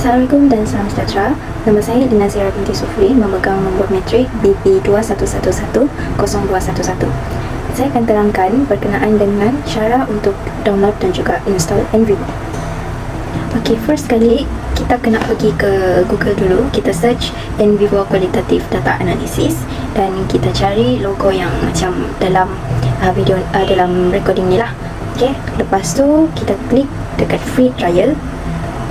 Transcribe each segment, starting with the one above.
Assalamualaikum dan salam sejahtera. Nama saya Lina Zira binti Sufri, memegang nombor metrik BP21110211. Saya akan terangkan berkenaan dengan cara untuk download dan juga install NVivo. Okey, first kali kita kena pergi ke Google dulu. Kita search NVivo Qualitative Data Analysis dan kita cari logo yang macam dalam video dalam recording ni lah. Okey, lepas tu kita klik dekat free trial.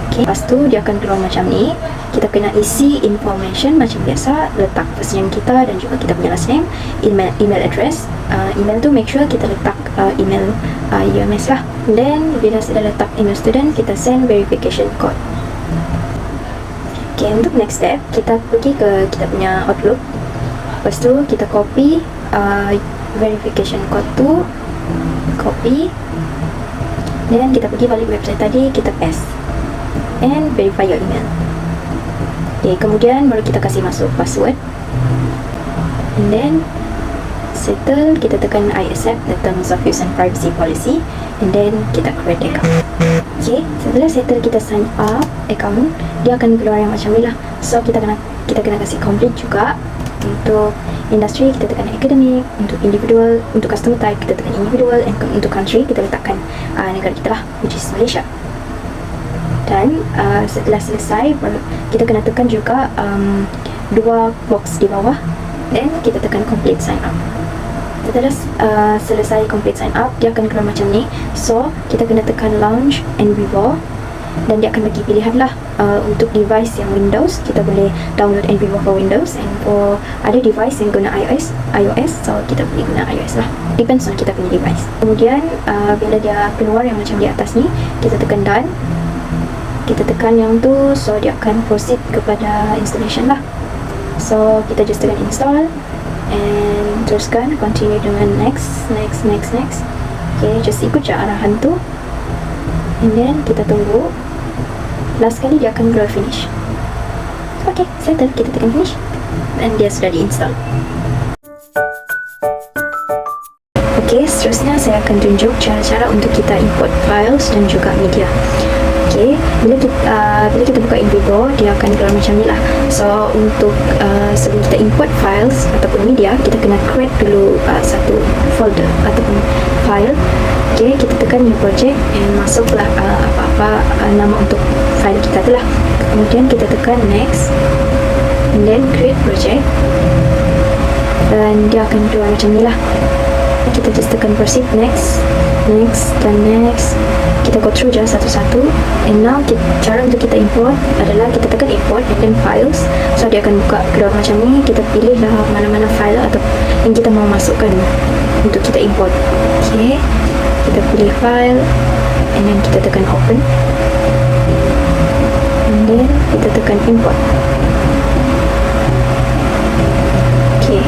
Okay. Lepas tu dia akan keluar macam ni. Kita kena isi information macam biasa, letak first name kita dan juga kita punya last name, email address. Email tu make sure kita letak email UMS lah. Then bila sudah letak email student, kita send verification code. Okay, untuk next step kita pergi ke kita punya Outlook. Lepas tu kita copy verification code tu, copy. Then kita pergi balik website tadi, kita paste and verify your email. Okay, kemudian baru kita kasih masuk password and then settle. Kita tekan I accept the terms of use and privacy policy and then kita create account. Okay, setelah settle kita sign up account, dia akan keluar yang macam ni lah. So kita kena kasih complete juga. Untuk industri kita tekan academic, untuk individual, untuk customer type kita tekan individual, and untuk country kita letakkan negara kita lah, which is Malaysia. Dan setelah selesai, kita kena tekan juga dua box di bawah, then kita tekan complete sign up. Setelah selesai complete sign up, dia akan keluar macam ni. So kita kena tekan launch NVivo dan dia akan bagi pilihan lah. Untuk device yang Windows, kita boleh download NVivo for Windows, and for other device yang guna iOS, so kita boleh guna iOS lah, depends on kita punya device. Kemudian bila dia keluar yang macam di atas ni, kita tekan done. Kita tekan yang tu, so dia akan proceed kepada installation lah. So kita just tekan install and teruskan continue dengan next. Okay, just ikut je arahan tu and then kita tunggu. Last kali dia akan keluar finish. Okay, settle. Kita tekan finish dan dia sudah diinstal. Okay, seterusnya saya akan tunjuk cara-cara untuk kita import files dan juga media. Okay, bila kita buka NVivo, dia akan keluar macam ni lah. So untuk sebelum kita import files ataupun media, kita kena create dulu satu folder ataupun file. Okay, kita tekan new project and masuklah apa-apa nama untuk file kita tu lah. Kemudian kita tekan next and then create project dan dia akan keluar macam ni lah. Kita just tekan proceed, next dan next. Kita go through je satu-satu. And now cara untuk kita import adalah kita tekan import and then files. So dia akan buka keluar macam ni. Kita pilih lah mana-mana file atau yang kita mau masukkan untuk kita import. Okay, kita pilih file and then kita tekan open and then kita tekan import. Okay,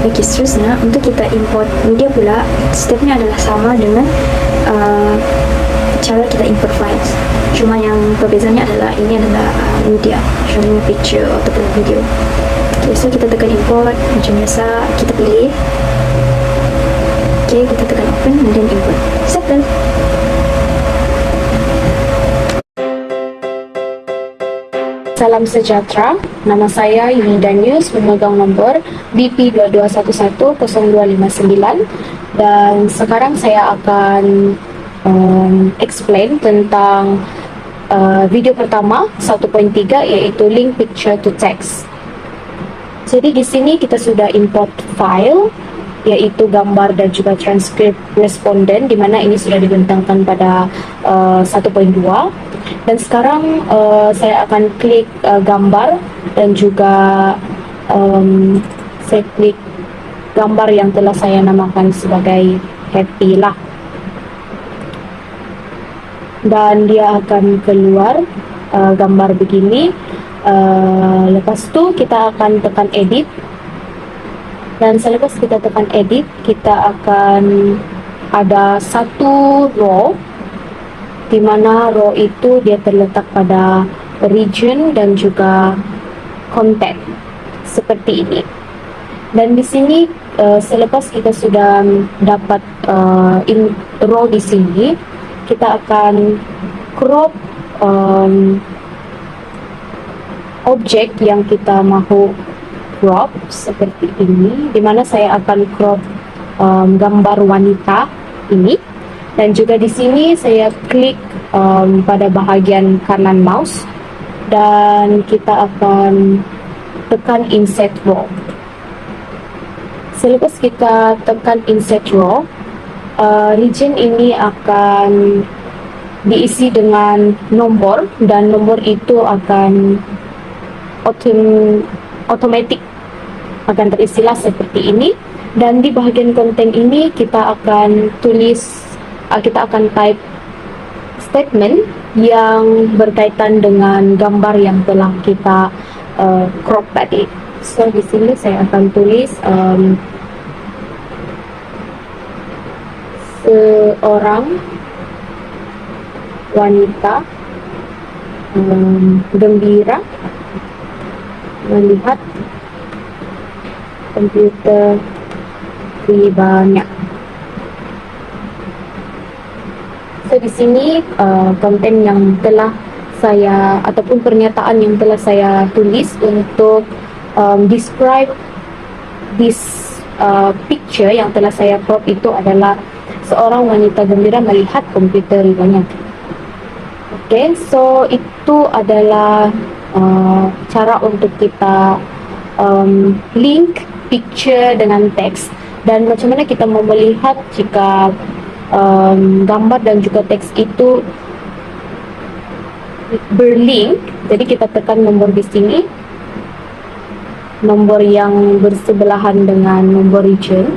okay, seterusnya untuk kita import media pula, stepnya adalah sama dengan cara kita import files. Cuma yang perbezaannya adalah ini adalah media, showing picture ataupun video. Okay, so kita tekan import macam biasa, kita pilih. Okay, kita tekan open and then import. Settle. Salam sejahtera, nama saya Yuni Danius, memegang nombor BP22110259 dan sekarang saya akan explain tentang video pertama 1.3 iaitu link picture to text. Jadi di sini kita sudah import file iaitu gambar dan juga transkrip responden, di mana ini sudah dibentangkan pada 1.2. Dan sekarang saya akan klik gambar dan juga saya klik gambar yang telah saya namakan sebagai happy lah. Dan dia akan keluar gambar begini. Lepas tu kita akan tekan edit. Dan selepas kita tekan edit, kita akan ada satu row, di mana row itu dia terletak pada region dan juga content seperti ini. Dan di sini selepas kita sudah dapat row di sini, kita akan crop objek yang kita mahu crop seperti ini, dimana saya akan crop gambar wanita ini, dan juga di sini saya klik pada bahagian kanan mouse dan kita akan tekan insert raw. Selepas kita tekan insert raw, region ini akan diisi dengan nombor, dan nombor itu akan otomatis akan teristilah seperti ini. Dan di bahagian konten ini kita akan type statement yang berkaitan dengan gambar yang telah kita crop tadi. So di sini saya akan tulis seorang wanita gembira melihat komputer pribadinya. So di sini konten yang telah saya ataupun pernyataan yang telah saya tulis untuk describe this picture yang telah saya crop itu adalah seorang wanita gembira melihat komputer pribadinya. Okay, so itu adalah cara untuk kita link picture dengan teks, dan macam mana kita mau melihat jika gambar dan juga teks itu berlink. Jadi kita tekan nombor di sini, nombor yang bersebelahan dengan nombor region,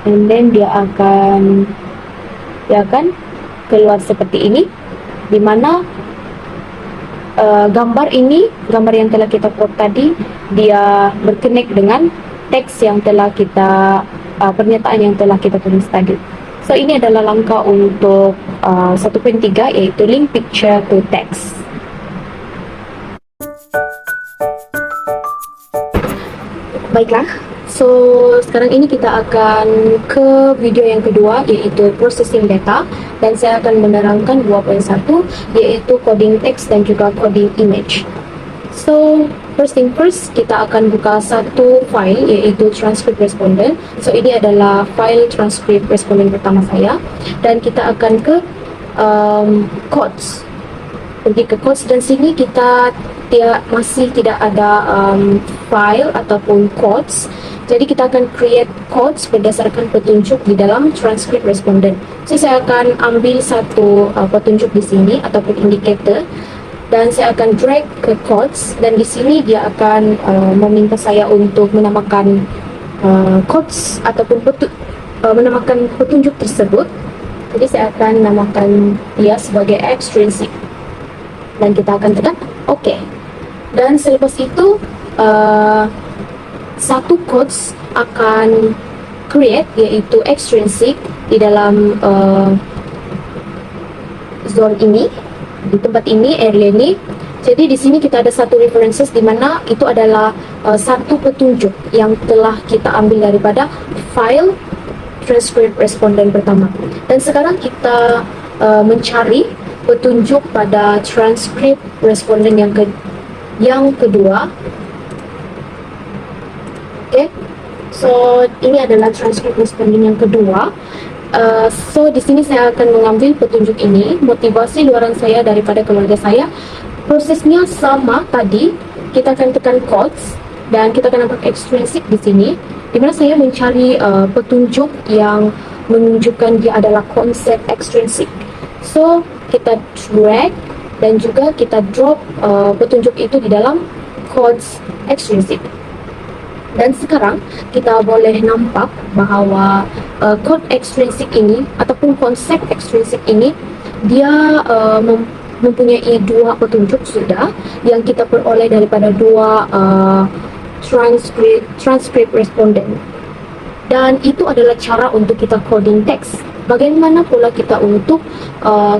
and then dia akan keluar seperti ini, di mana gambar yang telah kita crop tadi, dia berconnect dengan teks yang telah kita pernyataan yang telah kita tulis tadi. So ini adalah langkah untuk 1.3, yaitu link picture to text. Baiklah, so sekarang ini kita akan ke video yang kedua, yaitu processing data, dan saya akan menerangkan 2.1, yaitu coding text dan juga coding image. So first thing first, kita akan buka satu file, yaitu transcript respondent. So ini adalah file transcript respondent pertama saya, dan kita akan ke codes. Pergi ke codes, dan sini kita masih tidak ada file ataupun codes. Jadi kita akan create codes berdasarkan petunjuk di dalam transcript respondent. So saya akan ambil satu petunjuk di sini ataupun indicator, dan saya akan drag ke codes, dan di sini dia akan meminta saya untuk menamakan codes ataupun menamakan petunjuk tersebut. Jadi saya akan namakan dia sebagai extrinsic, dan kita akan tekan OK. Dan selepas itu satu codes akan create, yaitu extrinsic di dalam zone ini, di tempat ini, area ini. Jadi di sini kita ada satu references, di mana itu adalah satu petunjuk yang telah kita ambil daripada file transcript respondent pertama. Dan sekarang kita mencari petunjuk pada transcript respondent yang kedua. Okay, so ini adalah transcript respondent yang kedua. So di sini saya akan mengambil petunjuk ini, motivasi luaran saya daripada keluarga saya. Prosesnya sama tadi, kita akan tekan codes, dan kita akan nampak extrinsic di sini, di mana saya mencari petunjuk yang menunjukkan dia adalah konsep extrinsic. So kita drag dan juga kita drop petunjuk itu di dalam codes extrinsic. Dan sekarang kita boleh nampak bahawa code extrinsic ini ataupun konsep extrinsic ini, dia mempunyai dua petunjuk sudah yang kita peroleh daripada dua transcript respondent. Dan itu adalah cara untuk kita coding text. Bagaimana pula kita untuk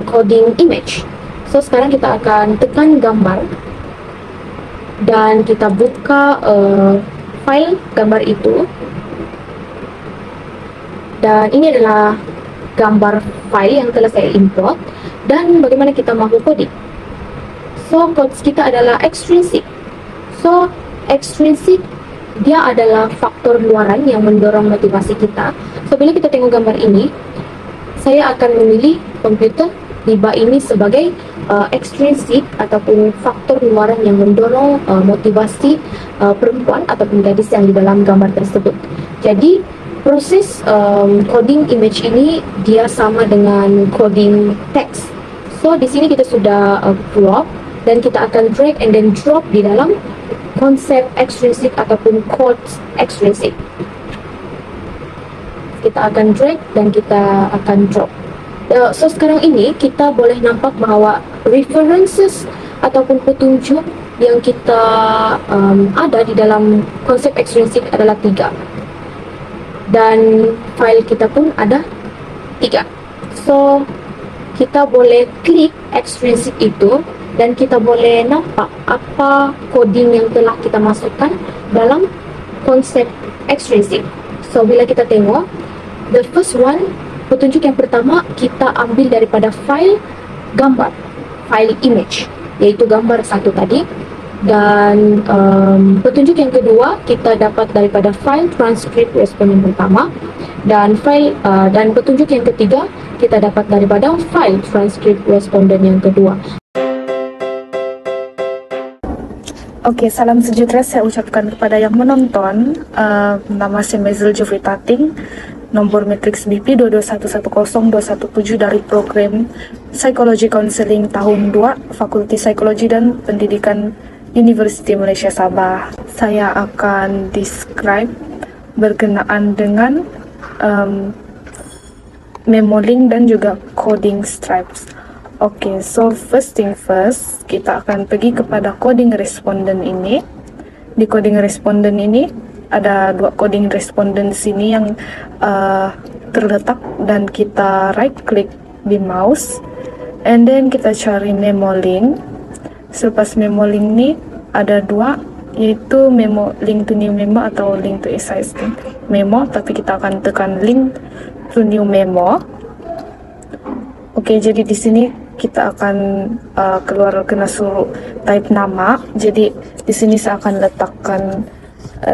coding image? So sekarang kita akan tekan gambar, dan kita buka file gambar itu, dan ini adalah gambar file yang telah saya import. Dan bagaimana kita mahu coding? So codes kita adalah extrinsic. So extrinsic dia adalah faktor luaran yang mendorong motivasi kita. So bila kita tengok gambar ini, saya akan memilih komputer tiba ini sebagai extrinsic ataupun faktor luaran yang mendorong motivasi perempuan ataupun gadis yang di dalam gambar tersebut. Jadi proses coding image ini dia sama dengan coding text. So di sini kita sudah crop dan kita akan drag and then drop di dalam konsep extrinsic ataupun codes extrinsic. Kita akan drag dan kita akan drop. So sekarang ini kita boleh nampak bahawa references ataupun petunjuk yang kita ada di dalam konsep extrinsic adalah 3. Dan file kita pun ada 3. So kita boleh klik extrinsic itu dan kita boleh nampak apa coding yang telah kita masukkan dalam konsep extrinsic. So bila kita tengok, the first one, petunjuk yang pertama kita ambil daripada file gambar, file image, iaitu gambar 1 tadi. Dan petunjuk yang kedua kita dapat daripada file transcript responden pertama, dan dan petunjuk yang ketiga kita dapat daripada file transcript responden yang kedua. Oke, salam sejahtera saya ucapkan kepada yang menonton. Nama saya Mezel Jufri Tating, nomor matriks BP 22110-217 dari program Psikologi Konseling tahun 2, Fakulti Psikologi dan Pendidikan Universiti Malaysia Sabah. Saya akan describe berkenaan dengan Memolink dan juga coding stripes. Oke, so first thing first, kita akan pergi kepada coding responden ini. Di coding responden ini ada 2 coding responden sini yang terletak, dan kita right click di mouse and then kita cari Memolink. Selepas Memolink ini ada 2, yaitu memo link to new memo atau link to existing memo, tapi kita akan tekan link to new memo. Oke, jadi di sini kita akan kena suruh type nama. Jadi di sini saya akan letakkan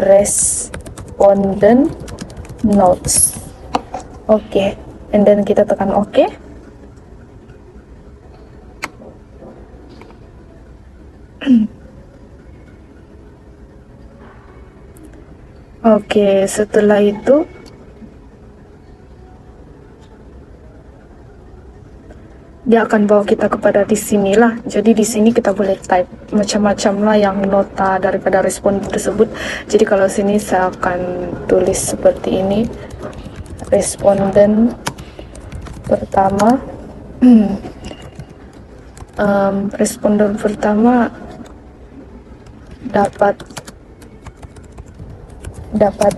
respondent notes. Oke, and then kita tekan OK. Oke, setelah itu dia akan bawa kita kepada di sinilah. Jadi di sini kita boleh type macam-macam lah yang nota daripada responden tersebut. Jadi kalau sini saya akan tulis seperti ini. Responden pertama. Responden pertama dapat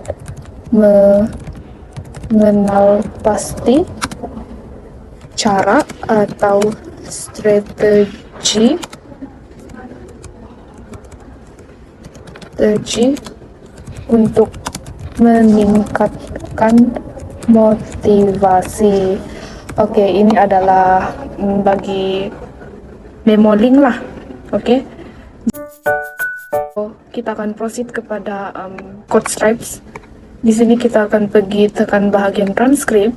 mengenal pasti cara atau strategi untuk meningkatkan motivasi. Oke, ini adalah bagi Memolink lah. Oke. Kita akan proceed kepada code stripes. Di sini kita akan pergi tekan bahagian transkrip.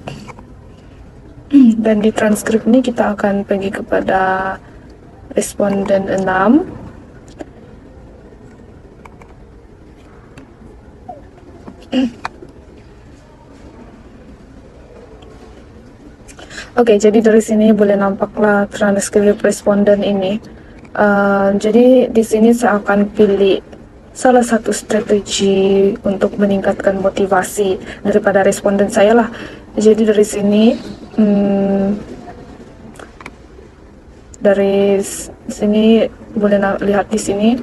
Dan di transkrip ini kita akan pergi kepada responden 6. Oke, jadi dari sini boleh nampaklah transkrip responden ini. Jadi di sini saya akan pilih salah satu strategi untuk meningkatkan motivasi daripada responden saya lah. Jadi dari sini boleh lihat di sini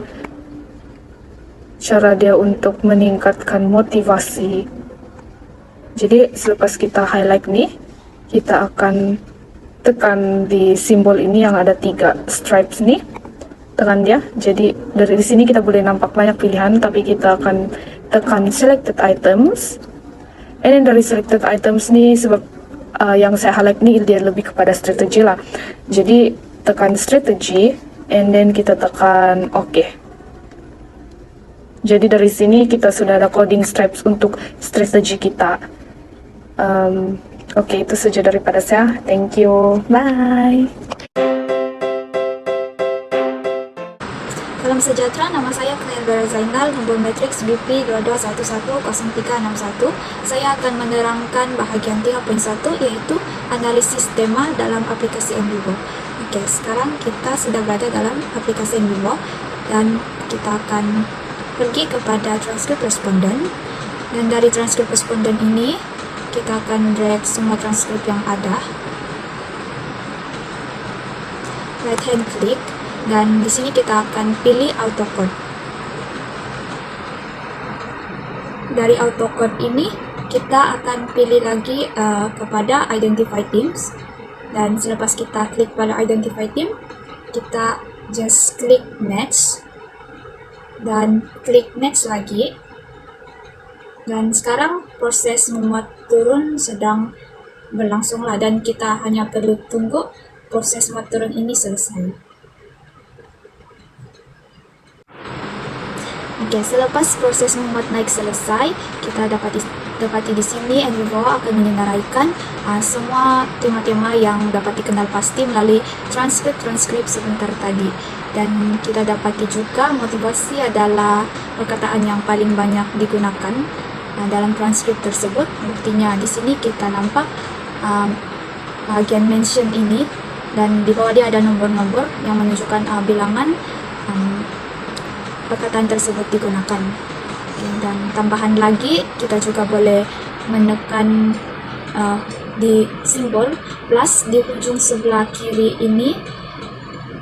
cara dia untuk meningkatkan motivasi. Jadi selepas kita highlight nih, kita akan tekan di simbol ini yang ada 3 stripes nih, tekan dia. Jadi dari sini kita boleh nampak banyak pilihan, tapi kita akan tekan selected items. And then dari selected items nih, sebab yang saya highlight ini dia lebih kepada strategi lah. Jadi tekan strategi, and then kita tekan OK. Jadi dari sini kita sudah ada coding stripes untuk strategi kita. Oke, itu saja daripada saya. Thank you. Bye. Salam sejahtera, nama saya Claire Vera Zainal, nombor matriks BP 22110361. Saya akan menerangkan bahagian 3.1 yaitu analisis tema dalam aplikasi NVivo. Oke, sekarang kita sudah berada dalam aplikasi NVivo dan kita akan pergi kepada transkrip responden. Dan dari transkrip responden ini kita akan drag semua transkrip yang ada. Right hand click. Dan di sini kita akan pilih autocode. Dari autocode ini kita akan pilih lagi kepada identify themes. Dan selepas kita klik pada identify theme, kita just klik next dan klik next lagi. Dan sekarang proses memuat turun sedang berlangsung lah, dan kita hanya perlu tunggu proses muat turun ini selesai. Oke, selepas proses memuat naik selesai, kita dapati di sini NVivo akan menyenaraikan semua tema-tema yang dapat dikenal pasti melalui transkrip sebentar tadi. Dan kita dapati juga motivasi adalah perkataan yang paling banyak digunakan dalam transkrip tersebut. Buktinya di sini kita nampak bagian mention ini, dan di bawah dia ada nomor-nomor yang menunjukkan bilangan perkataan tersebut digunakan. Dan tambahan lagi, kita juga boleh menekan di simbol plus di ujung sebelah kiri ini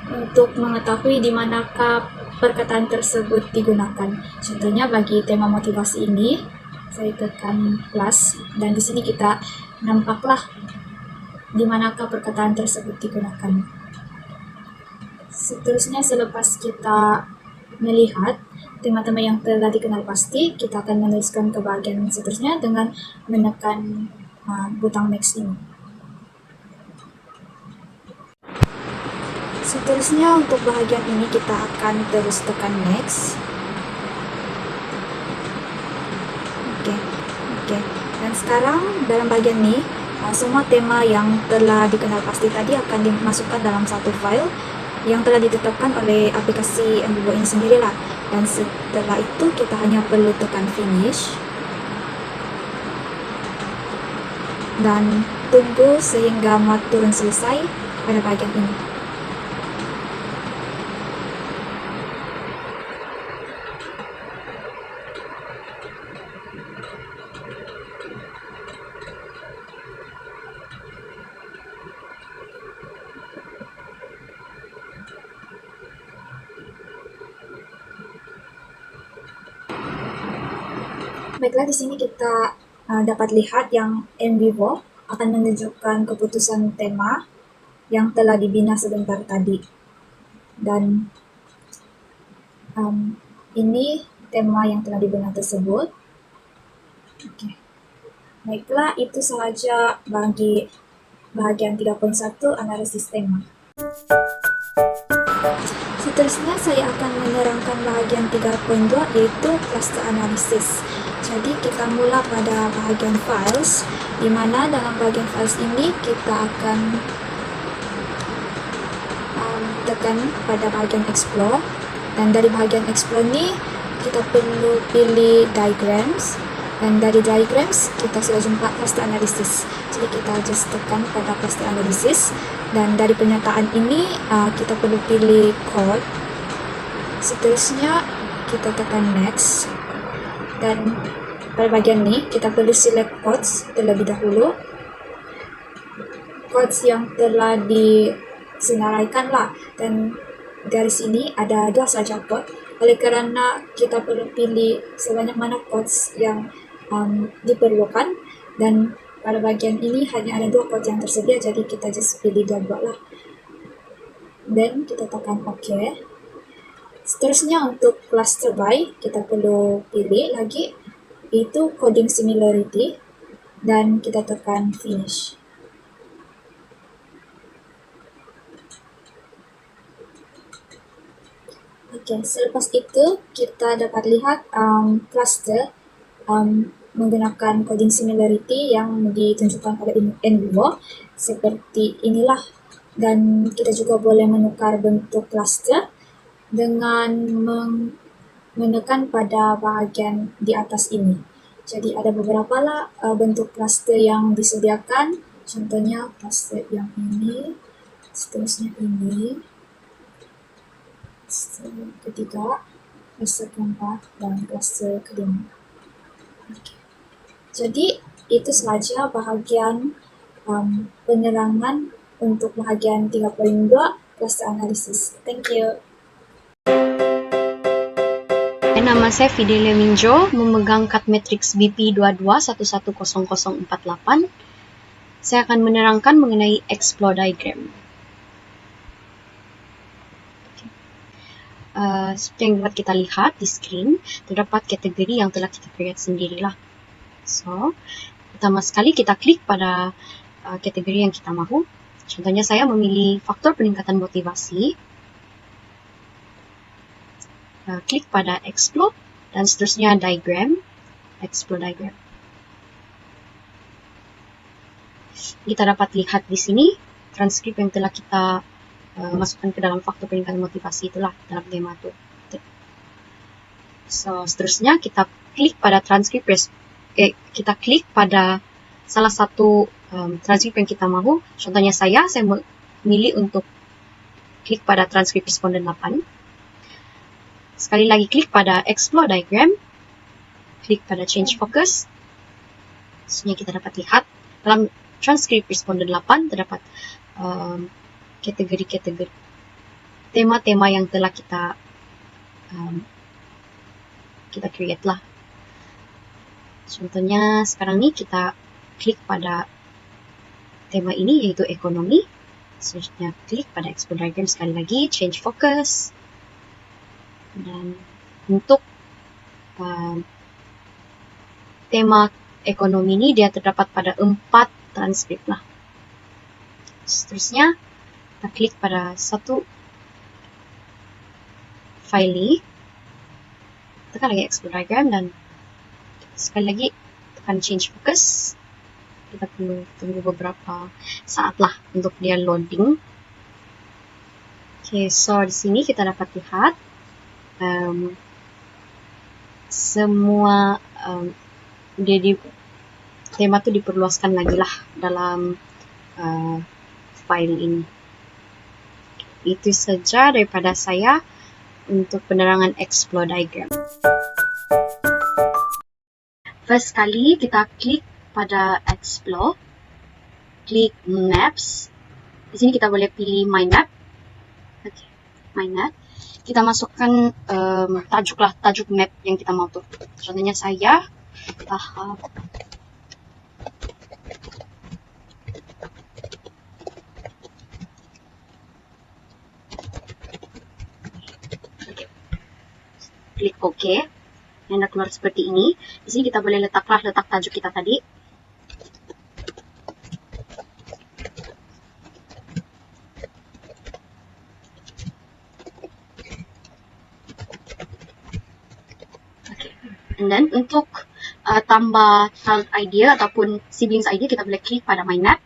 untuk mengetahui di manakah perkataan tersebut digunakan. Contohnya bagi tema motivasi ini, saya tekan plus, dan di sini kita nampaklah di manakah perkataan tersebut digunakan. Seterusnya, selepas kita melihat tema-tema yang telah dikenal pasti, kita akan meneruskan ke bagian seterusnya dengan menekan butang next ini. Seterusnya untuk bahagian ini kita akan terus tekan next. Oke. Dan sekarang dalam bagian ini semua tema yang telah dikenal pasti tadi akan dimasukkan dalam satu file yang telah ditetapkan oleh aplikasi NVivo ini sendirilah. Dan setelah itu kita hanya perlu tekan finish dan tunggu sehingga muat turun selesai pada bagian ini. Baiklah, di sini kita dapat lihat yang NVivo akan menunjukkan keputusan tema yang telah dibina sebentar tadi. Dan ini tema yang telah dibina tersebut. Oke. Baiklah, itu sahaja bagi bahagian 3.1 analisis tema. Seterusnya saya akan menerangkan bahagian 3.2 yaitu cluster analysis. Jadi kita mula pada bahagian files, di mana dalam bahagian files ini kita akan tekan pada bahagian explore, dan dari bahagian explore ini kita perlu pilih diagrams, dan dari diagrams kita sudah jumpa cluster analysis. Jadi kita just tekan pada cluster analysis, dan dari pernyataan ini kita perlu pilih code. Seterusnya kita tekan next, dan pada bagian ini kita perlu select codes terlebih dahulu, codes yang telah disenaraikan lah. Dan dari sini ada dua saja code, oleh kerana kita perlu pilih sebanyak mana codes yang diperlukan, dan pada bagian ini hanya ada dua code yang tersedia, jadi kita just pilih dua-dua lah. Dan kita tekan OK. Seterusnya untuk cluster by kita perlu pilih lagi, itu coding similarity, dan kita tekan finish. Okay, selepas itu kita dapat lihat cluster menggunakan coding similarity yang ditunjukkan pada N2 seperti inilah, dan kita juga boleh menukar bentuk cluster dengan menekan pada bahagian di atas ini. Jadi ada beberapa lah bentuk cluster yang disediakan, contohnya cluster yang ini, seterusnya ini, ketiga, cluster keempat, dan cluster kelima. Okay. Jadi itu sahaja bahagian penerangan untuk bahagian 3.2 cluster analisis. Thank you. Nama saya Fidelia Minjo, memegang kad matriks BP 22110048. Saya akan menerangkan mengenai explore diagram. Seperti yang dapat kita lihat di screen, terdapat kategori yang telah kita create sendirilah. So, pertama sekali kita klik pada kategori yang kita mahu. Contohnya saya memilih faktor peningkatan motivasi. Klik pada explore dan seterusnya diagram, explore diagram. Kita dapat lihat di sini transkrip yang telah kita masukkan ke dalam faktor peningkatan motivasi itulah dalam tema itu. So, seterusnya kita klik pada transkrip kita klik pada salah satu transkrip yang kita mahu. Contohnya saya memilih untuk klik pada transkrip responden 8. Sekali lagi klik pada explore diagram, klik pada change focus. Sebenarnya kita dapat lihat dalam transkrip responden 8 terdapat kategori-kategori tema-tema yang telah kita create lah. Contohnya sekarang ini kita klik pada tema ini yaitu ekonomi. Selanjutnya klik pada explore diagram sekali lagi, change focus. Dan untuk tema ekonomi ini dia terdapat pada 4 transkrip lah. Seterusnya kita klik pada satu file, tekan lagi explore diagram dan sekali lagi tekan change focus. Kita perlu tunggu beberapa saat lah untuk dia loading. Okay, so di sini kita dapat lihat semua tema itu diperluaskan lagi lah dalam file ini. Itu saja daripada saya untuk penerangan explore diagram. First kali kita klik pada explore, klik maps. Di sini kita boleh pilih my map. Okay, my map. Kita masukkan tajuk map yang kita mau tuh. Contohnya saya tahap klik OK. Yang dah keluar seperti ini. Di sini kita boleh letak tajuk kita tadi. And then untuk tambah child idea ataupun siblings idea, kita boleh klik pada my map.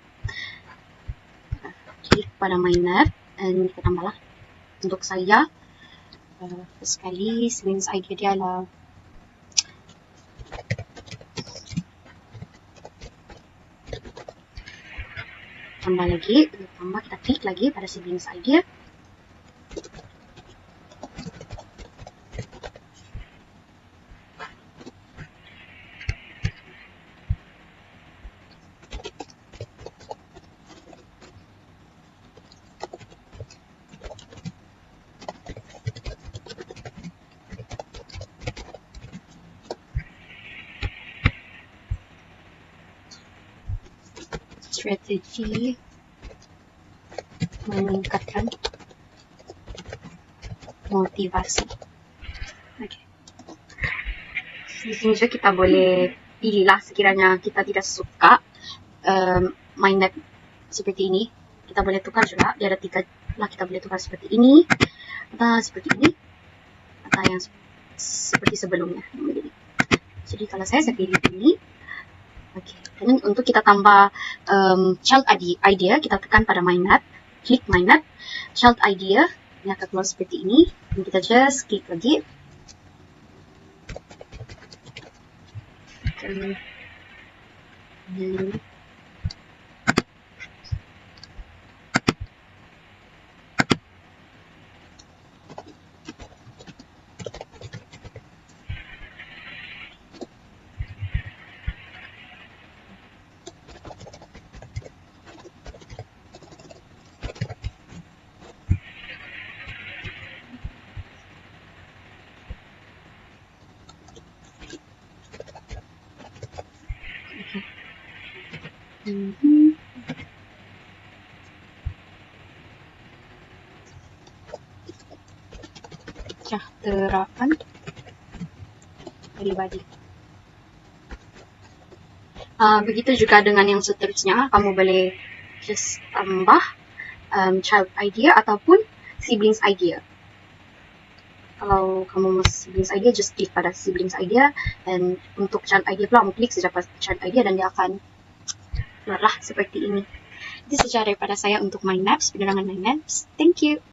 Klik pada my map dan kita tambahlah. Untuk saya sekali siblings idea dia adalah tambah lagi, kita klik lagi pada siblings idea. Strategi meningkatkan motivasi. Okay. Di sini juga kita boleh pilihlah sekiranya kita tidak suka mind map seperti ini. Kita boleh tukar juga. Dia ada 3 lah, kita boleh tukar seperti ini atau seperti ini. kata yang seperti sebelumnya. Jadi kalau saya pilih ini. Oke, dan untuk kita tambah child idea, kita tekan pada my map, klik my map, child idea, ini akan keluar seperti ini, dan kita just klik lagi. Terapkan pribadi. Begitu juga dengan yang seterusnya, kamu boleh just tambah child idea ataupun siblings idea. Kalau kamu mau siblings idea, just klik pada siblings idea, dan untuk child idea pula, kamu klik saja pada child idea dan dia akan keluarlah seperti ini. Itu saja daripada saya untuk mind maps, penerangan mind maps. Thank you.